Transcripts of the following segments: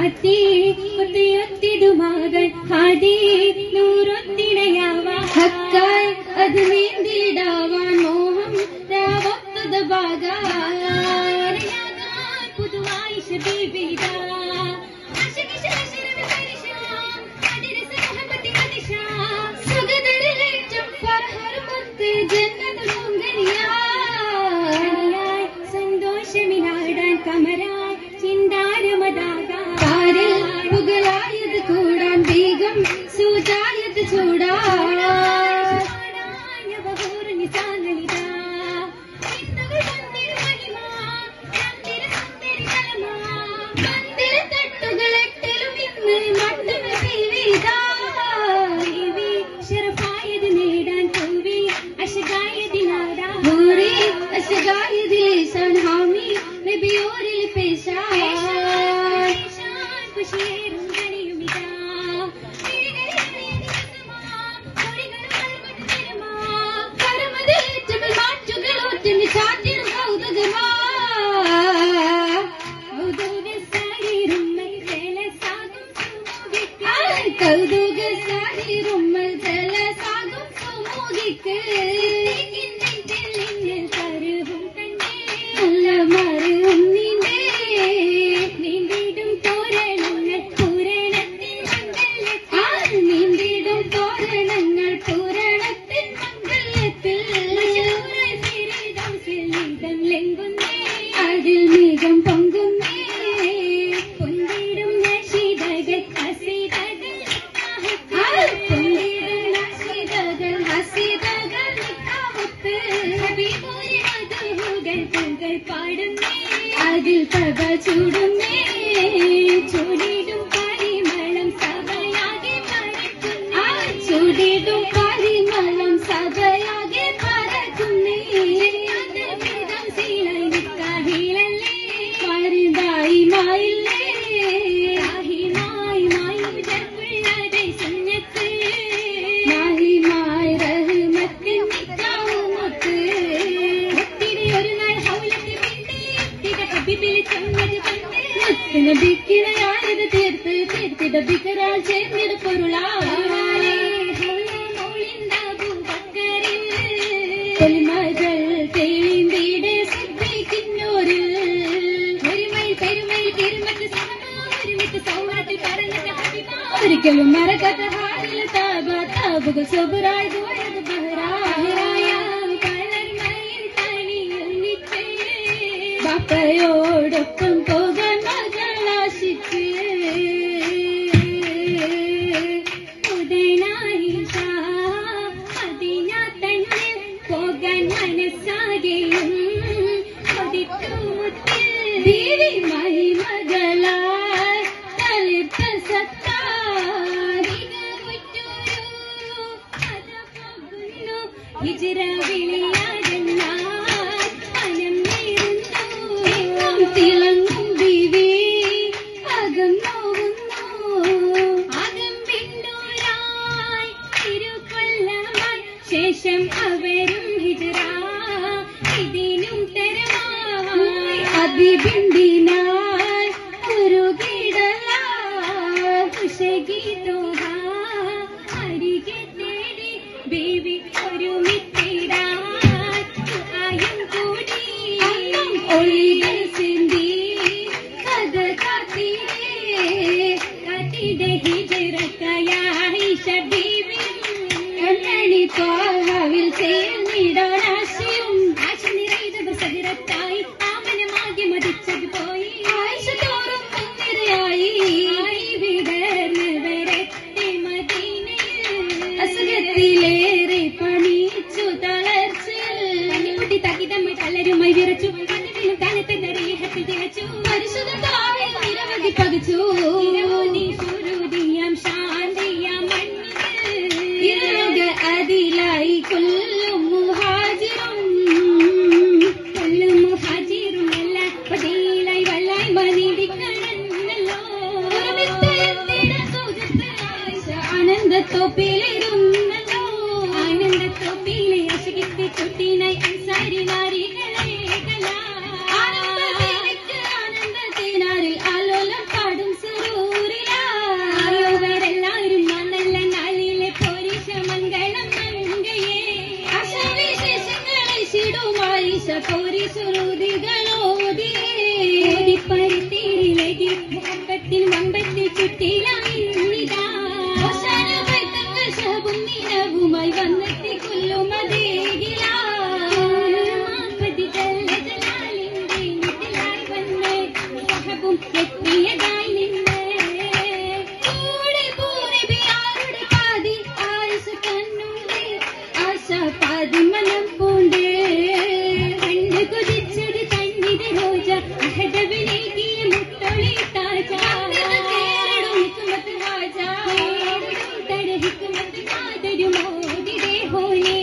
കാത്തി കുത്തിയൊത്തിടുമാകൻ ഹാദി നൂറൊത്തിടയാവാൻ ഹക്കായി അത് നീന്തിടാവാൻ മോഹം രാവത്തത് ഭാഗാൻ പുതുവായി ബീബിദാ സന്തോഷമിനാടാൻ കമരാൻ ചിന്താരമതാകാരിൽ പുകളായത് കൂടാൻ വേഗം സൂചായത് ചൂടാൻ കൗതുക സാരിറുമ്മൽ ജലസാകും സുമുഖിക്ക് കരുവും നല്ല മറും നീണ്ടിടും തോരണങ്ങൾ പൂരണത്തിൻ മംഗളത്തിൽ നീണ്ടിടും തോരണങ്ങൾ പൂരണത്തിൻ മംഗളത്തിൽ ലെങ്കുന്നേ അതിൽ മേഘം പൊങ്കുന്നേ പൊന്തിടും നശീതകൾ അതിൽ പക ചൂടുന്നേ ചൂടിടും പരിമളം സഭയാകെ ചൂടിടും പരിമളം സഭയാകെ പറക്കുന്നേ ശീലല്ലേ മരുതായി മായില്ലേ മായി വിടർപ്പുള്ളதை സുന്നത്ത് മായി റഹ്മത്തിൻ നിക്കാവുമൊത്ത് ഒത്തിരി ഒരു നാൾ ഹൗലത്തിൽ നബിക്കിടയായത് തീർത്തിട ബിക്കരാൾ ചേർന്നിട പൊരുളാളിമകൾ തേളിന്തിയുടെ സിദ്ധിക്കുന്നോര് ഒരുമയിൽ പെരുമയിൽ കിരുമത്ത് ഒരുമിച്ച് സൗഹൃദത്തിൽ പറഞ്ഞ ഒരിക്കലും മറക്കാത്ത ഹാരിൽ താപുകൾ സൊബറായി പോയത് ബഹറായ പലർമയിൽ തണിയൊന്നിച്ച് ബാപ്പയോടൊപ്പം പോകാൻ മകളാശിച്ച് ഉദയനായിഷ അതിനാ തന്നെ പോകാൻ മനസ്സാകെയും കൊതിക്കുമുത്തിൽ ദേവി മഹിമകളായി തളിർത്ത സത്താരികുന്നു ഹിജ്റ വിളിയാടുന്ന മനം നേരുന്നു തിളങ്ങും ബീവി അകം നോവുന്നു അകം പിന്നൂരായി തിരുക്കൊല്ലമായി ശേഷം അവരും ഹിജ്റ ഇതിനും തരമായി അതിബിന്ദിനായി ഒരു കിടല കുശഗീതോഹ അരികെ തേടി ബീവി ഒരു മിത്തിടാൻ ആയും കൂടി ഒളികൾ സിന്തി കഥ കാത്തിടെ ഹിജ്റക്കയായിഷ ബീവി കണ്ണണി തോഹവിൽ ചേർന്നിടാൻ ആശയും ആശ നിറൈതവർ സഹിറത്തായി ആമനമാകെ മതിച്ചത് പോയി ആയിഷ തോറും മുൻനിരയായി വിടർന്നവരെത്തി മദീനയിൽ അസുഖത്തിലേറെ പണിച്ചു തളർച്ചയിൽ തകിതമ്മ കലരുമായി വിറച്ചു അതിലും കാലത്തെ ദരീഹത്തിൽ തികച്ചു പരിശുദ്ധ താവിൽ നിരവധി പകച്ചു സുരുതിയാം ശാന്തിയാം മണ്ണിൽ അതിലായി കൊല്ലും മുഹാജിറും അല്ല പതിയിലായി വല്ലായി മനിടിക്കണല്ലോ ആനന്ദത്തോപ്പിലിരുന്നല്ലോ ആനന്ദത്തോപ്പിലെ അശകിത്തി കുട്ടിനായി അൻസാരി നാരികളെ ആനന്ദത്തിനാരിൽ ആലോലം പാടും സുരു പോരി സുറുതികളോതി പരുത്തിരിലെതി മുഖത്തിൽ വമ്പത്തി ചുറ്റിലാമിന്നിതാ നിലവുമായി വന്നെത്തി കൊല്ലുമതേകില ജലാലിന്റെ നിട്ടിലായി വന്ന് സഹബും എത്തിയതായി നിന്നെ കൂടെ പൂരബിയാരുടെ പാതി ആയുസ് കണ്ണൂടെ ആശ പാതി മനം പൂണ്ട് കണ്ണ് കൊതിച്ചത് കണ്ണിത് റോജ അഹദവിനേകിയ മുട്ടൊളി താജ ഹിക്മത്ത് ഹാജ തട ഹിക്മത്ത് കാതരുമോദിതേ ഹോനെ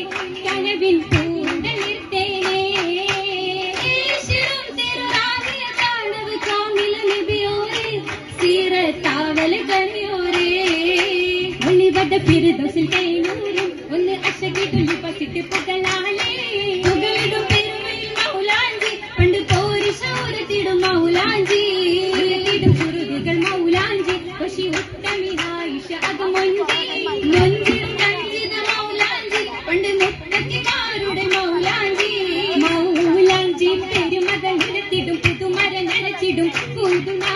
കനവിൻ പൂണ്ടലിർത്തേനേ ഈശ്വരം തിരുറാവിയ കാണവ് കാമില നബിയോരേ സീറത്താവൽ കറിയോരേ ഒളിവട ഫിർദൗസിൽ തേനൂരും ഒന്ന് അശകിടുള്ളി പസിട്ട് പുകളാലേ പുകളിടും പെരുമയിൽ മൗലാഞ്ചി പണ്ട് പോരി ശൗരത്തിടും മൗലാഞ്ചി ഉലകിടും കുറുതുകൾ മൗലാഞ്ചി കൊശി ഉത്തമിനായിഷ അത് മൊഞ്ചിടും രഞ്ജിത മൗലാഞ്ചി പണ്ട് മുത്തക്കിമാരുടെ മൗലാഞ്ചി മൗലാഞ്ചി പെരുമകൾ നിരത്തിടും പുതുമര നനച്ചിടും പുതുനാ